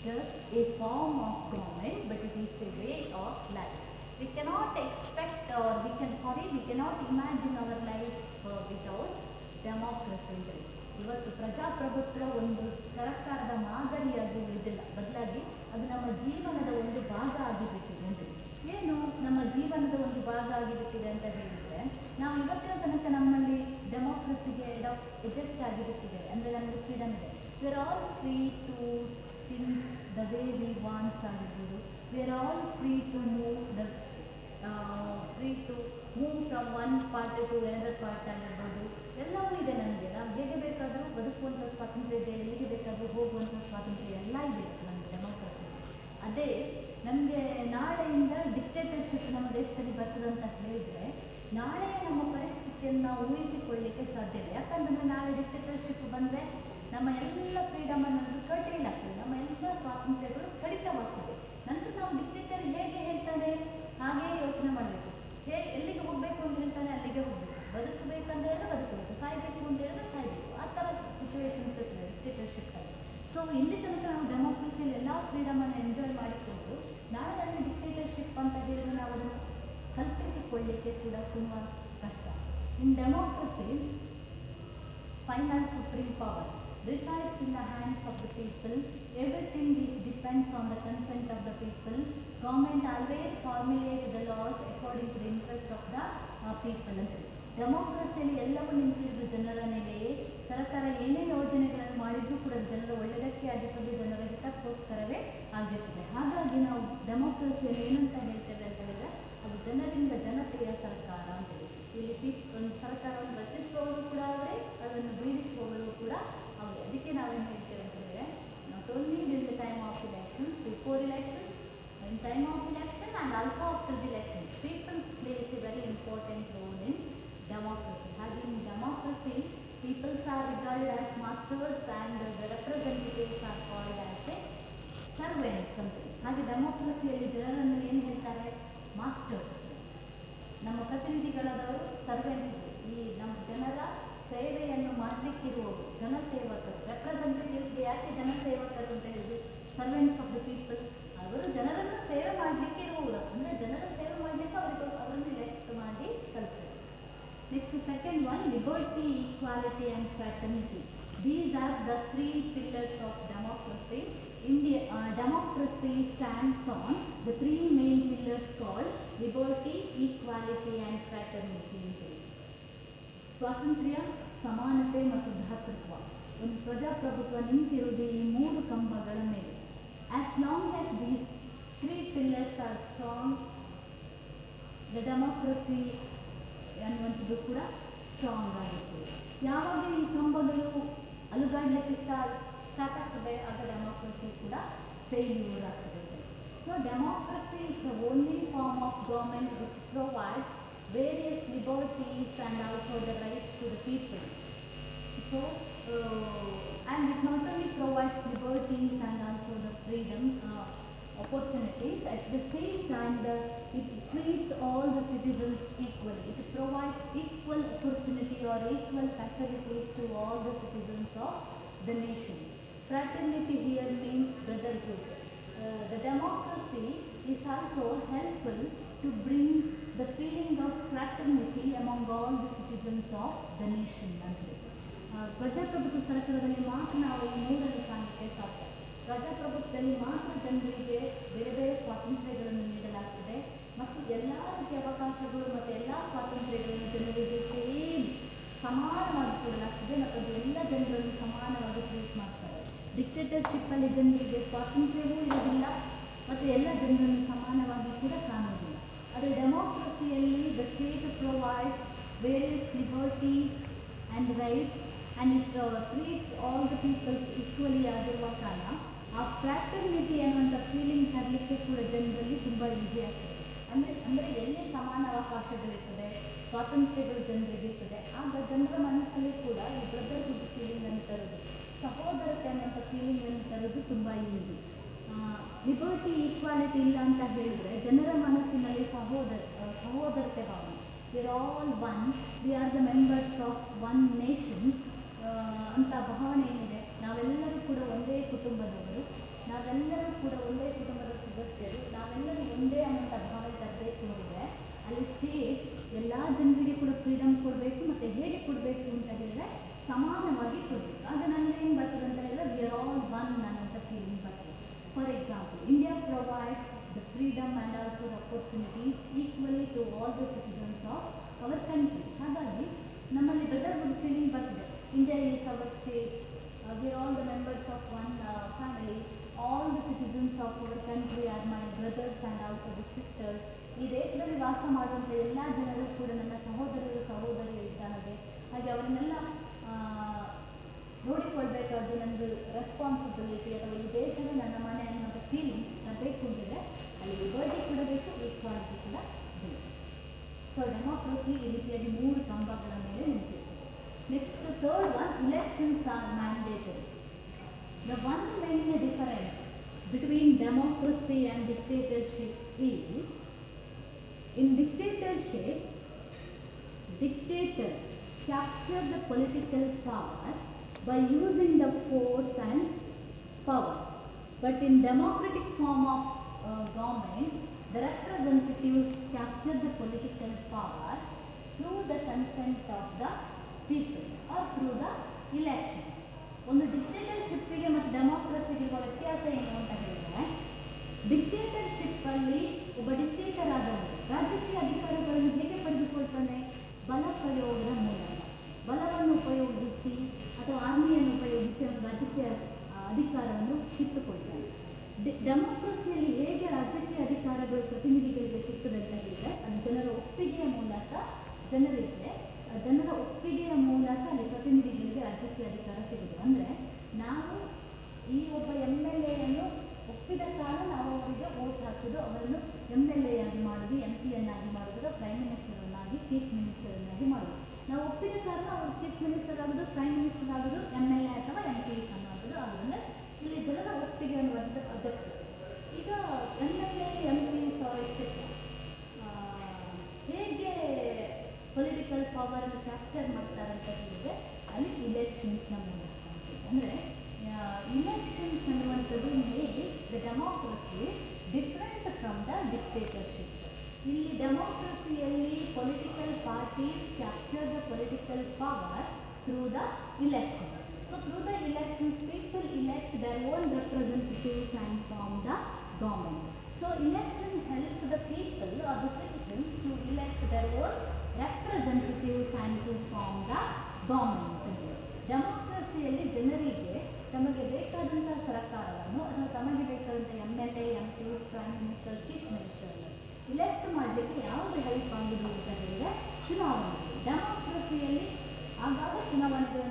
just a form of government, but it is a way of life. We cannot expect or we cannot imagine our life without democracy. ಇವತ್ತು ಪ್ರಜಾಪ್ರಭುತ್ವ ಒಂದು ಸರ್ಕಾರದ ಮಾದರಿಯಾಗಿ ಉಳಿದಿಲ್ಲ, ಬದಲಾಗಿ ಅದು ನಮ್ಮ ಜೀವನದ ಒಂದು ಭಾಗ ಆಗಿಬಿಟ್ಟಿದೆ ಅಂತ. ಏನು ನಮ್ಮ ಜೀವನದ ಒಂದು ಭಾಗ ಆಗಿಬಿಟ್ಟಿದೆ ಅಂತ ಹೇಳಿದರೆ, ನಾವು ಇವತ್ತಿನ ತನಕ ನಮ್ಮಲ್ಲಿ ಡೆಮೋಕ್ರಸಿಗೆ ಅಡ್ಜಸ್ಟ್ ಆಗಿಬಿಟ್ಟಿದೆ. ಅಂದರೆ ನಮಗೆ ಫ್ರೀಡಮ್ ಇದೆ. We are all free to think the way we wants ಆಗಿರ್ಬೋದು. We are all free to move from one party to another party ಆಗಿರ್ಬೋದು. ಎಲ್ಲವೂ ಇದೆ ನಮಗೆ. ನಾವು ಹೇಗೆ ಬೇಕಾದರೂ ಬದುಕುವಂಥ ಸ್ವಾತಂತ್ರ್ಯ ಇದೆ, ಹೇಗೆ ಬೇಕಾದರೂ ಹೋಗುವಂಥ ಸ್ವಾತಂತ್ರ್ಯ ಎಲ್ಲ ಇದೆ ನಮಗೆ ಡೆಮೋಕ್ರಸಿ. ಅದೇ ನಮಗೆ ನಾಳೆಯಿಂದ ಡಿಕ್ಟೇಟರ್ಶಿಪ್ ನಮ್ಮ ದೇಶದಲ್ಲಿ ಬರ್ತದೆ ಅಂತ ಹೇಳಿದರೆ, ನಾಳೆ ನಮ್ಮ ಪರಿಸ್ಥಿತಿಯನ್ನು ನಾವು ಊಹಿಸಿಕೊಳ್ಳಲಿಕ್ಕೆ ಸಾಧ್ಯ ಇಲ್ಲ. ಯಾಕಂದರೆ ನಾಳೆ ಡಿಕ್ಟೇಟರ್ಶಿಪ್ ಬಂದರೆ ನಮ್ಮ ಎಲ್ಲ ಫ್ರೀಡಮನ್ನು ಕರ್ಟೇಲ್ ಆಗ್ತದೆ, ನಮ್ಮ ಎಲ್ಲ ಸ್ವಾತಂತ್ರ್ಯಗಳು ಕಡಿತವಾಗ್ತದೆ. ನಂತರ ನಾವು ಡಿಕ್ಟೇಟರ್ ಹೇಗೆ ಹೇಳ್ತಾನೆ ಹಾಗೇ ಯೋಚನೆ ಮಾಡಬೇಕು. ಎಲ್ಲಿಗೆ ಹೋಗಬೇಕು ಅಂತ ಹೇಳ್ತಾನೆ ಅಲ್ಲಿಗೆ ಹೋಗಬೇಕು, ಬದುಕಬೇಕಂತ ಹೇಳಿದ್ರೆ ಬದುಕಬೇಕು, ಸಾಯಬೇಕು ಅಂತ ಹೇಳಿದ್ರೆ ಸಾಯಬೇಕು. ಆ ಥರ ಸಿಚುವೇಶನ್ಸ್ ಇರ್ತದೆ ಡಿಕ್ಟೇಟರ್ಶಿಪ್ಪಲ್ಲಿ. ಸೊ ಇಲ್ಲಿ ತನಕ ನಾವು ಡೆಮೋಕ್ರಸಿಯಲ್ಲಿ ಎಲ್ಲ ಫ್ರೀಡಮನ್ನು ಎಂಜಾಯ್ ಮಾಡಿಕೊಂಡು, ನಾಳೆ ಅಲ್ಲಿ ಡಿಕ್ಟೇಟರ್ಶಿಪ್ ಅಂತ ಹೇಳಿದ್ರೆ ನಾವು ಅದನ್ನು ಕಲ್ಪಿಸಿಕೊಳ್ಳಲಿಕ್ಕೆ ಕೂಡ ತುಂಬ ಕಷ್ಟ. ಇನ್ democracy, final supreme power resides in the hands of the people. Everything depends on the consent of the people. Government always formulates the laws according to the interest of the people ಅಂತ. ಡೆಮೋಕ್ರಸಿಯಲ್ಲಿ ಎಲ್ಲವೂ ನಿಂತಿರೋದು ಜನರ ಮೇಲೆಯೇ. ಸರ್ಕಾರ ಏನೇ ಯೋಜನೆಗಳನ್ನು ಮಾಡಿದ್ರೂ ಕೂಡ ಜನರ ಒಳ್ಳೆಯದಕ್ಕೆ ಆಗಿರ್ತದೆ, ಜನರ ಹಿತಕ್ಕೋಸ್ಕರವೇ ಆಗಿರ್ತದೆ. ಹಾಗಾಗಿ ನಾವು ಡೆಮೋಕ್ರಸಿಯಲ್ಲಿ ಏನಂತ ಹೇಳ್ತೇವೆ ಅಂತ ಹೇಳಿದ್ರೆ, ಅದು ಜನರಿಂದ ಜನತೆಯ ಸರ್ಕಾರ ಅಂತೇಳಿ. ಇಲ್ಲಿ ಒಂದು ಸರ್ಕಾರವನ್ನು ರಚಿಸುವವರು ಕೂಡ ಅವರೇ, ಅದನ್ನು ಬೀಳಿಸುವವರು ಕೂಡ ಅವರೇ. ಅದಕ್ಕೆ ನಾವೇನು ಹೇಳ್ತೇವೆ ಅಂತಂದರೆ, not only during the time of elections, before elections, in time of election and also after the elections, people plays a very important role in democracy. ಹಾಗೆ in democracy, peoples are regarded as masters and the representatives are called as a servants ಅಂತ. ಹಾಗೆ ಡೆಮೋಕ್ರಸಿಯಲ್ಲಿ ಜನರನ್ನು ಏನು ಹೇಳ್ತಾರೆ, ಮಾಸ್ಟರ್ಸ್. ನಮ್ಮ ಪ್ರತಿನಿಧಿಗಳಾದವರು ಸರ್ವೆಂಟ್ಸ್, ಈ ನಮ್ಮ ಜನರ ಸೇವೆಯನ್ನು ಮಾಡಲಿಕ್ಕಿರುವವರು ಜನಸೇವಕರು. ರೆಪ್ರೆಸೆಂಟೇಟಿವ್ಸ್ಗೆ ಯಾಕೆ ಜನಸೇವಕರು ಅಂತ ಹೇಳಿದ್ರು, ಸರ್ವೆಂಟ್ಸ್ ಆಫ್ ದ ಪೀಪಲ್. ಅವರು ಜನರನ್ನು ಸೇವೆ ಮಾಡಲಿಕ್ಕೆ ಇರುವವರು, ಅಂದರೆ ಜನರ ಸೇವೆ ಮಾಡಲಿಕ್ಕೆ ಅವರನ್ನು ಎಲೆಕ್ಟ್ ಮಾಡಿ ಕಳಿಸ್ತಾರೆ. Next second one, liberty, equality and fraternity. These are the 3 pillars of democracy. democracy stands on the three main pillars called liberty, equality and fraternity. ಸ್ವಾತಂತ್ರ್ಯ, ಸಮಾನತೆ ಮತ್ತು ಭ್ರಾತೃತ್ವ. ಒಂದು ಪ್ರಜಾಪ್ರಭುತ್ವ ನಿಂತಿರುವುದು ಈ ಮೂರು ಕಂಬಗಳ ಮೇಲೆ. As long as these three pillars are strong, the democracy ಅನ್ನುವಂಥದ್ದು ಕೂಡ ಸ್ಟ್ರಾಂಗ್ ಆಗಿರ್ತದೆ. ಯಾವಾಗ ಈ ಕಂಬಗಳು ಅಲುಗಾಡಲಿಕ್ಕೆ ಸ್ಟಾರ್ಟ್ ಆಗ್ತದೆ ಆಗ ಡೆಮೋಕ್ರಸಿ ಕೂಡ ಫೇಲ್ಯೂರ್ ಆಗ್ತದೆ. So democracy is the only form of government which provides various liberties and also the rights to the people. So and it not only provides liberties and also the freedom, opportunities, at the same time it treats all the citizens equally. It provides equal opportunity or equal facilities to all the citizens of the nation. Fraternity here means brotherhood. The democracy is also helpful to bring the feeling of fraternity among all the citizens of the nation. ಪ್ರಜಾಪ್ರಭುತ್ವ ಸರ್ಕಾರದಲ್ಲಿ ಮಾತ್ರ ನಾವು ಈ ಮೂರನ್ನು ಕಾಣಲಿಕ್ಕೆ ಸಾಧ್ಯ. ಪ್ರಜಾಪ್ರಭುತ್ವದಲ್ಲಿ ಮಾತ್ರ ಜನರಿಗೆ ಬೇರೆ ಬೇರೆ ಸ್ವಾತಂತ್ರ್ಯಗಳನ್ನು ನೀಡಲಾಗ್ತದೆ ಮತ್ತು ಎಲ್ಲ ರೀತಿಯ ಅವಕಾಶಗಳು ಮತ್ತು ಎಲ್ಲ ಸ್ವಾತಂತ್ರ್ಯಗಳನ್ನು ಜನರಿಗೆ ಸೇಮ್ ಸಮಾನವಾಗಿ ಕೊಡಲಾಗ್ತದೆ ಮತ್ತು ಅದು ಎಲ್ಲ ಜನರನ್ನು ಸಮಾನವಾಗಿ ಟ್ರೀಟ್ ಮಾಡ್ತಾರೆ. ಡಿಕ್ಟೇಟರ್ಶಿಪ್ಪಲ್ಲಿ ಜನರಿಗೆ ಸ್ವಾತಂತ್ರ್ಯವೂ ಇರೋದಿಲ್ಲ ಮತ್ತು ಎಲ್ಲ ಜನರನ್ನು ಸಮಾನವಾಗಿ ಕೂಡ ಕಾಣೋದಿಲ್ಲ. ಆದರೆ ಡೆಮೋಕ್ರಸಿಯಲ್ಲಿ the state provides various liberties and rights and it treats all the peoples equally ಆಗಿರುವ ಕಾರಣ ಆ ಫ್ರ್ಯಾಟರ್ನಿಟಿ ಅನ್ನುವಂಥ ಫೀಲಿಂಗ್ ತರಲಿಕ್ಕೆ ಕೂಡ ಜನರಲ್ಲಿ ತುಂಬ ಈಸಿ ಆಗ್ತದೆ. ಅಂದರೆ ಎಲ್ಲಿ ಸಮಾನ ಅವಕಾಶಗಳಿರ್ತದೆ, ಸ್ವಾತಂತ್ರ್ಯಗಳು ಜನರಿಗೆ ಇರ್ತದೆ, ಆಗ ಜನರ ಮನಸ್ಸಲ್ಲಿ ಕೂಡ ಈ ಬ್ರದರ್ಹುಡ್ ಫೀಲಿಂಗನ್ನು ತರೋದು, ಸಹೋದರತೆ ಅನ್ನೋಂಥ ಫೀಲಿಂಗನ್ನು ತರೋದು ತುಂಬ ಈಸಿ. ಲಿಬರ್ಟಿ, ಈಕ್ವಾಲಿಟಿ ಇಲ್ಲ ಅಂತ ಹೇಳಿದರೆ ಜನರ ಮನಸ್ಸಿನಲ್ಲಿ ಸಹೋದರತೆ ಭಾವನೆ, V are all one, we are the members of one Nations ಅಂತ ಭಾವನೆ ಏನಿದೆ, ನಾವೆಲ್ಲರೂ ಕೂಡ ಒಂದೇ ಕುಟುಂಬದವರು, ನಾವೆಲ್ಲರೂ ಕೂಡ ಒಂದೇ ಕುಟುಂಬದ ಸದಸ್ಯರು, ನಾವೆಲ್ಲರೂ ಒಂದೇ ಅನ್ನೋಂಥ ಭಾವನೆ ತರಬೇಕು ಅಂದರೆ ಅಲ್ಲಿ ಸ್ಟೇಟ್ ಎಲ್ಲ ಜನರಿಗೆ ಕೂಡ ಫ್ರೀಡಮ್ ಕೊಡಬೇಕು ಮತ್ತು ಹೇಗೆ ಕೊಡಬೇಕು ಅಂತ ಹೇಳಿದರೆ ಸಮಾನವಾಗಿ ಕೊಡಬೇಕು. ಆಗ ನನಗೆ ಏನು ಬರ್ತದೆ ಅಂತ ಹೇಳಿದ್ರೆ ವಿ ಆರ್ ಆಲ್ ಒನ್ ಅನ್ನೋಂಥ ಫೀಲಿಂಗ್ ಬರ್ತದೆ. For example, India provides the freedom and also the opportunities equally to all the citizens of our country. ಹಾಗಾಗಿ ನಮ್ಮಲ್ಲಿ ಬ್ರದರ್ಹುಡ್ ಫೀಲಿಂಗ್ ಬರ್ತದೆ. India is our state, we are all the members of one family, all the citizens of our country are my brothers and also the sisters. ಈ ದೇಶದಲ್ಲಿ ವಾಸ ಮಾಡುವಂಥ ಎಲ್ಲ ಜನರು ಕೂಡ ನನ್ನ ಸಹೋದರರು ಸಹೋದರಿಯರು ಇದ್ದ ಹಾಗೆ ಅವರನ್ನೆಲ್ಲ ನೋಡಿಕೊಳ್ಬೇಕಾದ್ದು ನನ್ನದು ರೆಸ್ಪಾನ್ಸಿಬಿಲಿಟಿ, ಅಥವಾ ಈ ದೇಶದ ನನ್ನ ಮನೆ ಅನ್ನೋದು ಫೀಲಿಂಗ್ ಬೇಕು ಅಂತಿದೆ. ಅಲ್ಲಿ ಲಿಬರ್ಟಿ ಕೂಡ ಬೇಕು, ಈಕ್ವಾಲಿಟಿ ಕೂಡ ಬೇಕು. ಸೊ ಡೆಮೋಕ್ರಸಿ ಈ ರೀತಿಯಾಗಿ ಮೂರು ಕಂಬಗಳ ಮೇಲೆ ನಿಂತಿರ್ತದೆ. Next third one, elections are mandatory. The one main difference between democracy and dictatorship is, in dictatorship, dictator capture the political power by using the force and power. But in democratic form of government, the representatives capture the political power through the consent of the people or through the elections. ಒಂದು ಡಿಕ್ಟೇಟರ್ಶಿಪ್ಪಿಗೆ ಮತ್ತು ಡೆಮೋಕ್ರಸಿಗೆ ವ್ಯತ್ಯಾಸ ಏನು ಅಂತ ಹೇಳಿದರೆ, ಡಿಕ್ಟೇಟರ್ಶಿಪ್ಪಲ್ಲಿ ಒಬ್ಬ ಡಿಕ್ಟೇಟರ್ ಆದವರು ರಾಜಕೀಯ ಅಧಿಕಾರಗಳನ್ನು ಹೇಗೆ ಪಡೆದುಕೊಳ್ತಾನೆ? ಬಲ ಪ್ರಯೋಗದ ಮೂಲಕ, ಬಲವನ್ನು ಉಪಯೋಗಿಸಿ ಅಥವಾ ಆರ್ಮಿಯನ್ನು ಉಪಯೋಗಿಸಿ ಒಂದು ರಾಜಕೀಯ ಅಧಿಕಾರವನ್ನು ಕಿತ್ತುಕೊಳ್ತಾರೆ. ಡೆಮೋಕ್ರಸಿಯಲ್ಲಿ ಹೇಗೆ ರಾಜಕೀಯ ಅಧಿಕಾರಗಳು ಪ್ರತಿನಿಧಿಗಳಿಗೆ ಸಿಗ್ತದೆ ಅಂತ ಹೇಳಿದರೆ, ಅದು ಜನರ ಒಪ್ಪಿಗೆಯ ಮೂಲಕ, ಜನರ ಒಪ್ಪಿಗೆಯ ಮೂಲಕ ಅಲ್ಲಿ ಪ್ರತಿನಿಧಿಗಳಿಗೆ ರಾಜಕೀಯ ಅಧಿಕಾರ ಸಿಗುತ್ತೆ. ಅಂದರೆ ನಾವು ಈ ಒಬ್ಬ MLA ಒಪ್ಪಿದ ಕಾಲ ನಾವು ಅವರಿಗೆ ವೋಟ್ ಹಾಕೋದು, ಅವರನ್ನು MLA ಆಗಿ ಮಾಡೋದು, MP ಮಾಡೋದು, ಪ್ರೈಮ್ ಮಿನಿಸ್ಟರನ್ನಾಗಿ, ಚೀಫ್ ಮಿನಿಸ್ಟರನ್ನಾಗಿ ಮಾಡೋದು. ನಾವು ಒಪ್ಪಿದ ಕಾರಣ ಅವರು ಚೀಫ್ ಮಿನಿಸ್ಟರ್ ಆಗೋದು, ಪ್ರೈಮ್ ಮಿನಿಸ್ಟರ್ ಆಗೋದು, MLA ಅಥವಾ MP ಅನ್ನೋದು ಆಗೋದ್ರೆ ಇಲ್ಲಿ ಜನರ ಒಪ್ಪಿಗೆ ಅನ್ನುವಂಥ ಅಗತ್ಯ. ಈಗ MLA, MP ಎಕ್ಸೆಟ್ರಾ ಹೇಗೆ ಪೊಲಿಟಿಕಲ್ ಪವರ್ ಕ್ಯಾಪ್ಚರ್ ಮಾಡ್ತಾರೆ ಅಂತ ಹೇಳಿದರೆ ಅಲ್ಲಿ ಇಲೆಕ್ಷನ್ಸ್ನ ಮೂಲಕ. ಅಂದರೆ ಇಲೆಕ್ಷನ್ಸ್ ಅನ್ನುವಂಥದ್ದು make the democracy different from the dictatorship. ಇಲ್ಲಿ ಡೆಮೋಕ್ರಸಿಯಲ್ಲಿ political parties capture the political power through the election. So through the elections, people elect their own representatives and form the government. So election helps the people or the citizens to elect their own representatives and to form the government. ಡೆಮೋಕ್ರಸಿಯಲ್ಲಿ ಜನರಿಗೆ ತಮಗೆ ಬೇಕಾದಂಥ ಸರ್ಕಾರವನ್ನು ಅಥವಾ ತಮಗೆ ಬೇಕಾದಂಥ MLA, MPs, prime minister, chief minister elect ಮಾಡಲಿಕ್ಕೆ ಯಾವುದು ಹೆಲ್ಪ್ ಆಗುವುದು ಅಂತ ಹೇಳಿದರೆ ಚುನಾವಣೆಗಳು. ಡೆಮೋಕ್ರಸಿಯಲ್ಲಿ ಆಗಾಗ ಚುನಾವಣೆಗಳು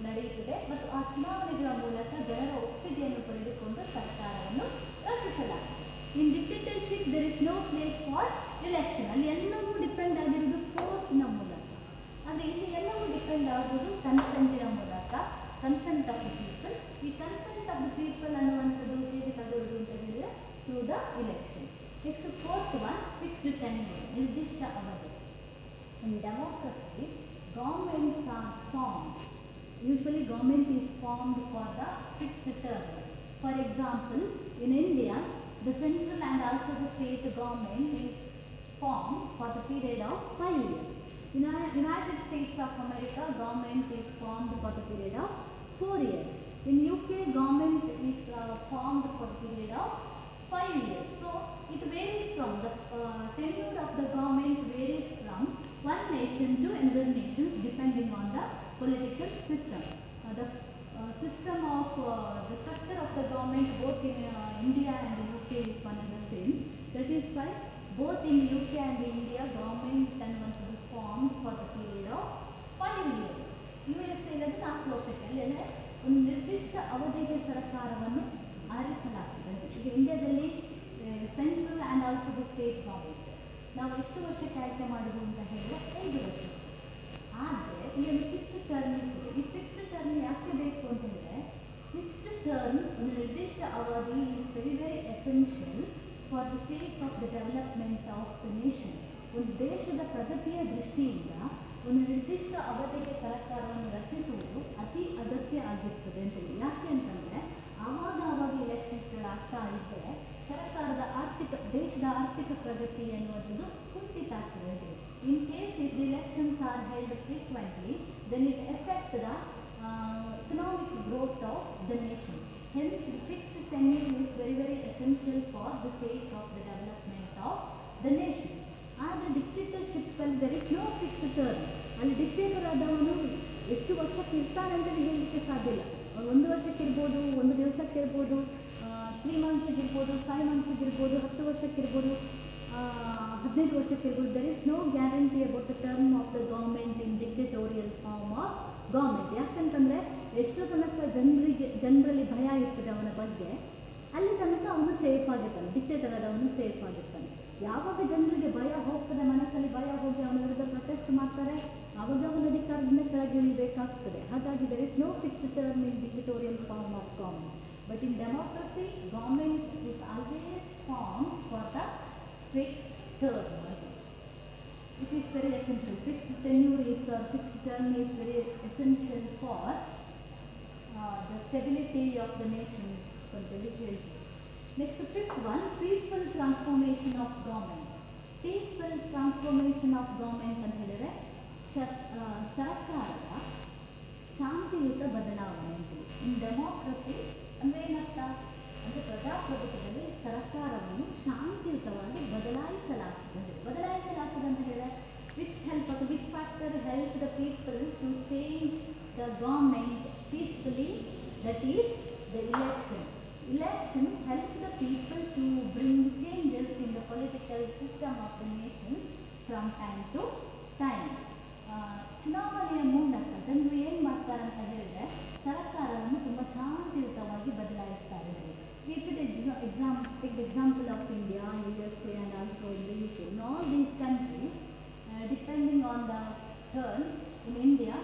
ನಡೆಯುತ್ತದೆ ಮತ್ತು ಆ ಚುನಾವಣೆಗಳ ಮೂಲಕ ಜನರ ಒಪ್ಪಿಗೆಯನ್ನು ಪಡೆದುಕೊಂಡು ಸರ್ಕಾರವನ್ನು ರಚಿಸಲಾಗಿದೆ. In dictatorship there is no place for election. ಅಲ್ಲಿ ಎಲ್ಲವೂ ಡಿಪೆಂಡ್ ಆಗಿರೋದು ಫೋರ್ಸ್ನ ಮೂಲಕ. ಆದರೆ ಇಲ್ಲಿ ಎಲ್ಲವೂ ಡಿಪೆಂಡ್ ಆಗೋದು ಕನ್ಸೆಂಟಿನ ಮೂಲಕ, ಕನ್ಸೆಂಟ್ ಆಫ್ ದ ಪೀಪಲ್. ಈ ಕನ್ಸೆಂಟ್ ಆಫ್ ದ ಪೀಪಲ್ ಅನ್ನುವಂಥದ್ದು ಹೇಗೆ ತಗೊಳ್ಳೋದು ಅಂತ ಹೇಳಿದರೆ through the election. Next fourth one, fixed tenure, ನಿರ್ದಿಷ್ಟ ಅವಧಿ. ಇನ್ democracy governments are formed. Usually government is formed for the fixed term. For example, in India, the central and also the state government is formed for the period of 5 years. In United States of America, government is formed for the period of 4 years. In UK, government is formed for the period of 5 years. So it varies from the tenure of the government varies from one nation to another nation depending on the political system. The system of the structure of the government both in India and the UK is one and the same. That is why both in UK and India government can want to be formed for the period of 5 years. USA ನಲ್ಲಿ 4 ವರ್ಷಕ್ಕೆ ಅಂದರೆ ಒಂದು ನಿರ್ದಿಷ್ಟ ಅವಧಿಗೆ ಸರ್ಕಾರವನ್ನು ಆರಿಸಲಾಗ್ತದೆ. ಈಗ ಇಂಡಿಯಾದಲ್ಲಿ central and also the state government ನಾವು ಎಷ್ಟು ವರ್ಷಕ್ಕೆ ಆಯ್ಕೆ ಮಾಡೋದು ಅಂತ ಹೇಳಿದ್ರೆ 5 ವರ್ಷ. ಆದರೆ ಇದೊಂದು ಫಿಕ್ಸ್ಡ್ ಟರ್ಮ್ ಇರ್ತದೆ. ಈ ಫಿಕ್ಸ್ಡ್ ಟರ್ಮ್ ಯಾಕೆ ಬೇಕು ಅಂತ ಹೇಳಿದ್ರೆ ಫಿಕ್ಸ್ಡ್ ಟರ್ಮ್ ಒಂದು ನಿರ್ದಿಷ್ಟ ಅವಧಿ is very essential for the sake of the development of the nation. ಒಂದು ದೇಶದ ಪ್ರಗತಿಯ ದೃಷ್ಟಿಯಿಂದ ಒಂದು ನಿರ್ದಿಷ್ಟ ಅವಧಿಗೆ ಸರ್ಕಾರವನ್ನು ರಚಿಸುವುದು ಅತಿ ಅಗತ್ಯ ಆಗಿರ್ತದೆ ಅಂತೇಳಿ. ಯಾಕೆ ಅಂತಂದರೆ ಆವಾಗ ಎಲೆಕ್ಷನ್ಸ್ಗಳಾಗ್ತಾ ಇದ್ದರೆ ಸರ್ಕಾರದ ದೇಶದ ಆರ್ಥಿಕ ಪ್ರಗತಿ ಎನ್ನುವಂಥದ್ದು ಕುಂಠಿತ ಆಗ್ತದೆ ಅಂತೇಳಿ. In case if the elections are held frequently then it effect the economic growth of the nation. Hence, fixed tenure is very essential for the sake of the development of the nation. ಆದರೆ ಡಿಕ್ಟೇಟರ್ಶಿಪ್ ಅಲ್ಲಿ there is no fixed term. ಅಲ್ಲಿ ಡಿಕ್ಟೇಟರ್ ಆದವನು ಎಷ್ಟು ವರ್ಷಕ್ಕೆ ಇರ್ತಾನೆ ಅಂತ ಹೇಳಲಿಕ್ಕೆ ಸಾಧ್ಯ ಇಲ್ಲ. 1 ವರ್ಷಕ್ಕಿರ್ಬೋದು, 1 ದಿವಸಕ್ಕಿರ್ಬೋದು, 3 ಮಂತ್ಸಿಗಿರ್ಬೋದು, 5 ಮಂತ್ಸಿಗಿರ್ಬೋದು, 10 ವರ್ಷಕ್ಕಿರ್ಬೋದು, 15 ವರ್ಷಕ್ಕಿರ್ಬೋದು. there is no guarantee about the term of the government in dictatorial form of government. ಯಾಕಂತಂದರೆ ಎಷ್ಟು ತನಕ ಜನರಲ್ಲಿ ಭಯ ಇರ್ತದೆ ಅವನ ಬಗ್ಗೆ, ಅಲ್ಲಿ ತನಕ ಅವನು ಸೇಫ್ ಆಗಿರ್ತಾನೆ. ಡಿಕ್ಟೇಟರ್ ಆದವನು ಸೇಫ್ ಆಗಿರ್ತಾನೆ. ಯಾವಾಗ ಜನರಿಗೆ ಭಯ ಹೋಗ್ತದೆ, ಮನಸ್ಸಲ್ಲಿ ಭಯ ಹೋಗಿ ಅವನ ವಿರುದ್ಧ ಪ್ರೊಟೆಸ್ಟ್ ಮಾಡ್ತಾರೆ, ಆವಾಗ ಅವನ ಅಧಿಕಾರದಿಂದ ಕೆಳಗೆ ಇಳಿಬೇಕಾಗ್ತದೆ. ಹಾಗಾಗಿ there is no fixed term in dictatorial form of government. But in democracy, government is always formed for the fixed term. It is very essential. Fixed tenure is fixed term is very essential for the stability of the nation. Next, fifth one, peaceful transformation of government. Peaceful transformation of government ಅಂತ ಹೇಳಿದರೆ ಸರ್ಕಾರದ ಶಾಂತಿಯುತ ಬದಲಾವಣೆ ಅಂತೇಳಿ. ಇನ್ ಡೆಮೋಕ್ರಸಿ ಅಂದರೆ ಏನರ್ಥ ಅಂದರೆ ಪ್ರಜಾಪ್ರಭುತ್ವದಲ್ಲಿ ಸರ್ಕಾರವನ್ನು ಶಾಂತಿಯುತವಾಗಿ ಬದಲಾಯಿಸಲಾಗ್ತದೆ ಅಂತ ಹೇಳಿದರೆ which factor help the people to change the government peacefully? That is the election. Election help the people to bring changes in the political system of the nation from time to time. ಚುನಾವಣೆಯ ಮೂಲಕ ಜನರು ಏನು ಮಾಡ್ತಾರೆ ಅಂತ ಹೇಳಿದ್ರೆ ಸರ್ಕಾರವನ್ನು ತುಂಬ ಶಾಂತಿಯುತವಾಗಿ ಬದಲಾಯಿಸ್ತಾರೆ. Take the example of India, USA and also in the UK. In all these countries, depending on the turn, in India,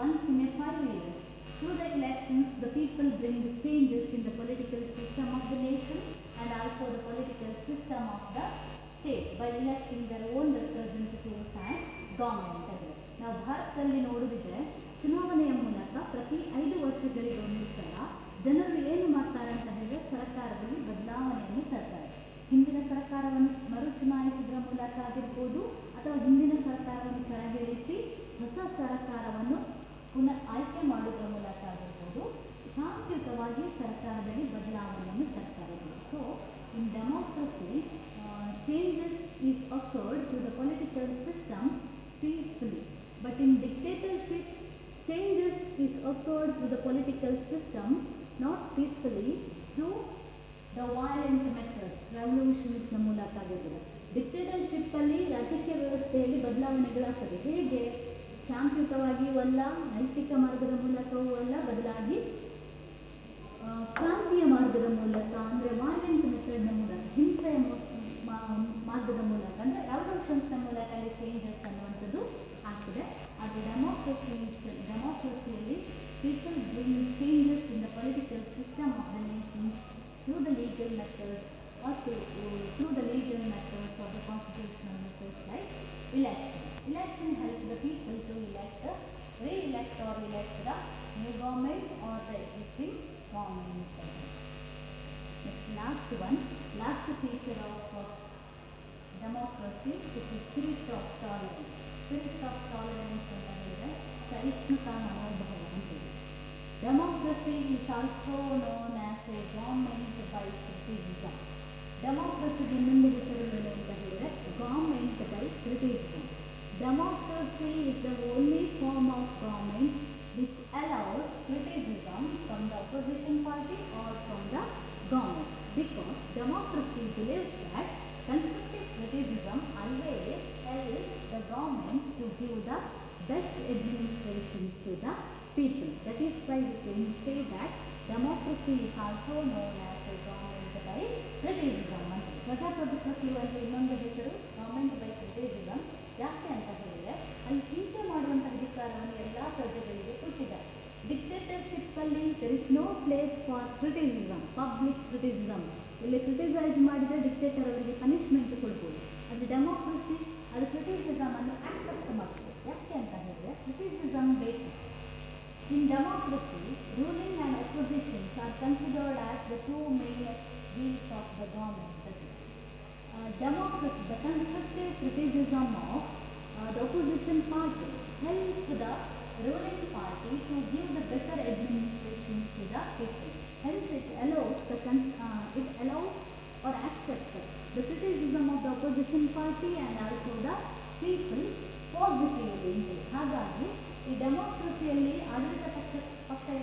once in a 5 years, through the elections, the people bring the changes in the political system of the nation and also the political system of the state by electing their own representatives and government. ನಾವು ಭಾರತದಲ್ಲಿ ನೋಡಿದ್ರೆ ಚುನಾವಣೆಯ ಮೂಲಕ ಪ್ರತಿ 5 ವರ್ಷಗಳಿಗೆ ಒಂದು ಸಲ ಜನರು ಏನು ಮಾಡ್ತಾರೆ ಅಂತ ಹೇಳಿದ್ರೆ ಸರ್ಕಾರದಲ್ಲಿ ಬದಲಾವಣೆಯನ್ನು ತರ್ತಾರೆ. ಹಿಂದಿನ ಸರ್ಕಾರವನ್ನು ಮರು ಚುನಾಯಿಸುವುದರ ಮೂಲಕ ಆಗಿರ್ಬೋದು ಅಥವಾ ಹಿಂದಿನ ಸರ್ಕಾರವನ್ನು ಕೆಳಗಿಳಿಸಿ ಹೊಸ ಸರ್ಕಾರವನ್ನು ಪುನಃ ಆಯ್ಕೆ ಮಾಡುವುದರ ಮೂಲಕ ಆಗಿರ್ಬೋದು ಶಾಂತಿಯುತವಾಗಿ ಸರ್ಕಾರದಲ್ಲಿ ಬದಲಾವಣೆಯನ್ನು ತರ್ತಾರೆ. So in democracy changes is occurred to the political system peacefully, but in dictatorship changes is occurred to the political system not peacefully through the violent methods, revolutions ನ ಮೂಲಕ ಆಗಿರ್ತದೆ. ಡಿಕ್ಟೇಟರ್ಶಿಪ್ ಅಲ್ಲಿ ರಾಜಕೀಯ ವ್ಯವಸ್ಥೆಯಲ್ಲಿ ಬದಲಾವಣೆಗಳಾಗ್ತದೆ. ಹೇಗೆ? ಶಾಂತಿಯುತವಾಗಿಯೂ ಅಲ್ಲ, ನೈತಿಕ ಮಾರ್ಗದ ಮೂಲಕವೂ ಅಲ್ಲ, ಬದಲಾಗಿ ಕ್ರಾಂತಿಯ ಮಾರ್ಗದ ಮೂಲಕ, ಅಂದರೆ ವೈಲೆಂಟ್ ಮೆಥಡ್ನ ಮೂಲಕ, ಹಿಂಸೆಯ ಮಾರ್ಗದ ಮೂಲಕ, ಅಂದರೆ ರೆವಲ್ಯೂಷನ್ಸ್ನ ಮೂಲಕ ಅಲ್ಲಿ ಚೇಂಜಸ್ ಅನ್ನುವಂಥದ್ದು ಆಗ್ತದೆ. ಅದು ಡೆಮೋಕ್ರಸಿಯಲ್ಲಿ people bring changes in the political system of the nations through the legal methods or through the legal methods of the constitutional methods like election. Election helps the people to re-elect or elect the new government or the existing government. Next, last feature of democracy is the spirit of tolerance. Spirit of tolerance ಅಂತ ಹೇಳಿದ್ರೆ ಸಹಿಷ್ಣುತಾ ಮನೋಭಾವ ಅಂತೀವಿ. Democracy is also known as a government by criticism. ಡೆಮೋಕ್ರಸಿಗೆ ಇನ್ನೊಂದು ಹೆಸರುಗಳು ಅಂತ ಹೇಳಿದ್ರೆ government by criticism. Democracy is the only form of government which allows criticism from the opposition party or from the government, because democracy believes that constructive criticism always helps the government to give the best administrations to the people. That is why we can say that democracy is also known as a government by criticism. ಪ್ರಜಾಪ್ರಭುತ್ವಕ್ಕೆ ಒಂದು ಇನ್ನೊಂದು ಹೆಸರು ಗವರ್ಮೆಂಟ್ ಬೈ ಕ್ರಿಟಿಸಿಸಮ್. ಯಾಕೆ ಅಂತ ಹೇಳಿದ್ರೆ ಅಲ್ಲಿ ಟೀಕೆ ಮಾಡುವಂಥ ಅಧಿಕಾರವನ್ನು ಎಲ್ಲ ಪ್ರಜೆಗಳಿಗೆ ಕೊಟ್ಟಿದ್ದಾರೆ. ಡಿಕ್ಟೇಟರ್ಶಿಪ್ ಅಲ್ಲಿ there is no place for criticism, public criticism. ಇಲ್ಲಿ ಕ್ರಿಟಿಸೈಸ್ ಮಾಡಿದರೆ ಡಿಕ್ಟೇಟರ್ ಅವರಿಗೆ ಪನಿಷ್ಮೆಂಟ್ ಕೊಡ್ಬೋದು. ಅದು ಡೆಮೋಕ್ರಸಿ ಅದು ಕ್ರಿಟಿಸಿಸಮ್ ಅನ್ನು ಆಕ್ಸೆಪ್ಟ್ ಮಾಡ್ತದೆ. ಯಾಕೆ ಅಂತ ಹೇಳಿದ್ರೆ ಕ್ರಿಟಿಸಿಸಮ್ ಬೇಕು. In democracy, ruling and oppositions are considered as the two main wheels of the government. Democracy, the constructive criticism of the opposition party helps the ruling party to give the better administrations to the people. Hence, it allows or accepts the criticism of the opposition party and also the people positively. ಹಾಗಾಗಿ ಈ ಡೆಮೋಕ್ರಸಿಯಲ್ಲಿ ಆಡಳಿತ ಪಕ್ಷ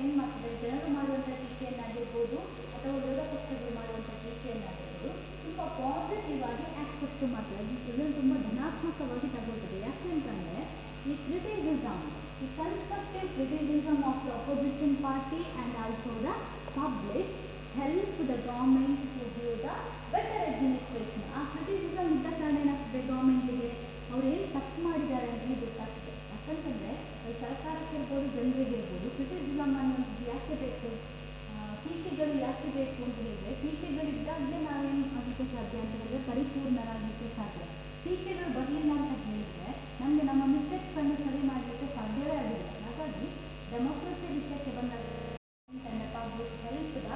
ಏನು ಮಾಡ್ತದೆ, ಜನರು ಮಾಡುವಂಥ ಟೀಕೆಯನ್ನಾಗಿರ್ಬೋದು ಅಥವಾ ವಿರೋಧ ಪಕ್ಷಗಳು ಮಾಡುವಂಥ ಟೀಕೆಯನ್ನಾಗಿರ್ಬೋದು ತುಂಬ ಪಾಸಿಟಿವ್ ಆಗಿ ಆಕ್ಸೆಪ್ಟ್ ಮಾಡ್ತದೆ. ಇದನ್ನು ತುಂಬ ಧನಾತ್ಮಕವಾಗಿ ತಗೊಳ್ತದೆ. ಯಾಕೆ ಅಂತಂದರೆ ಈ ಕ್ರಿಟಿಸಿಸಮ್, ಈ constructive criticism of the opposition party and also the public help the government to give the better administration. ಆ ಕ್ರಿಟಿಸಿಸಮ್ ಇದ್ದ ಕಾರಣ ಏನಾಗ್ತದೆ, ಗೌರ್ಮೆಂಟಿಗೆ ಅವ್ರು ಏನು ತಪ್ಪು ಮಾಡಿದ್ದಾರೆ ಅಂತ ಗೊತ್ತಾಗ್ತದೆ. ಯಾಕಂತಂದರೆ ಸರ್ಕಾರಕ್ಕಿರ್ಬೋದು ಜನರಿಗಿರ್ಬೋದು ಕ್ರಿಟಿಸಿಸಮ್ ಅನ್ನೋದು ಯಾಕೆ ಬೇಕು, ಟೀಕೆಗಳು ಯಾಕೆ ಬೇಕು ಅಂತ ಹೇಳಿದರೆ ಟೀಕೆಗಳಿದ್ದಾಗಲೇ ನಾವೇನು ಆಗಲಿಕ್ಕೆ ಸಾಧ್ಯ ಅಂತ ಹೇಳಿದ್ರೆ ಪರಿಪೂರ್ಣರಾಗಲಿಕ್ಕೆ ಸಾಧ್ಯ. ಟೀಕೆಗಳು ಬರಲಿಲ್ಲ ಅಂತ ಹೇಳಿದರೆ ನಮಗೆ ನಮ್ಮ ಮಿಸ್ಟೇಕ್ಸನ್ನು ಸರಿ ಮಾಡಲಿಕ್ಕೆ ಸಾಧ್ಯವೇ ಆಗಿಲ್ಲ. ಹಾಗಾಗಿ ಡೆಮೋಕ್ರಸಿ ವಿಷಯಕ್ಕೆ ಬಂದಾಗ public help the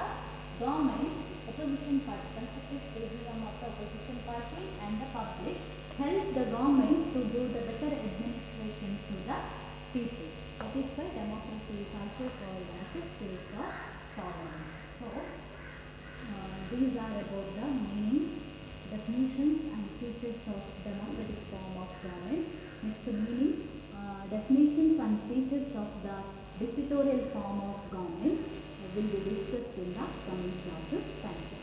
government, opposition party, constructive criticism of the opposition party and the public help the government to do the better administration to the people. That is why democracy is also called as a spirit of tolerance. So, these are about the meaning, definitions and features of democratic form of government. Next, meaning, definitions and features of the dictatorial form of government will be discussed in the coming classes. Thank you.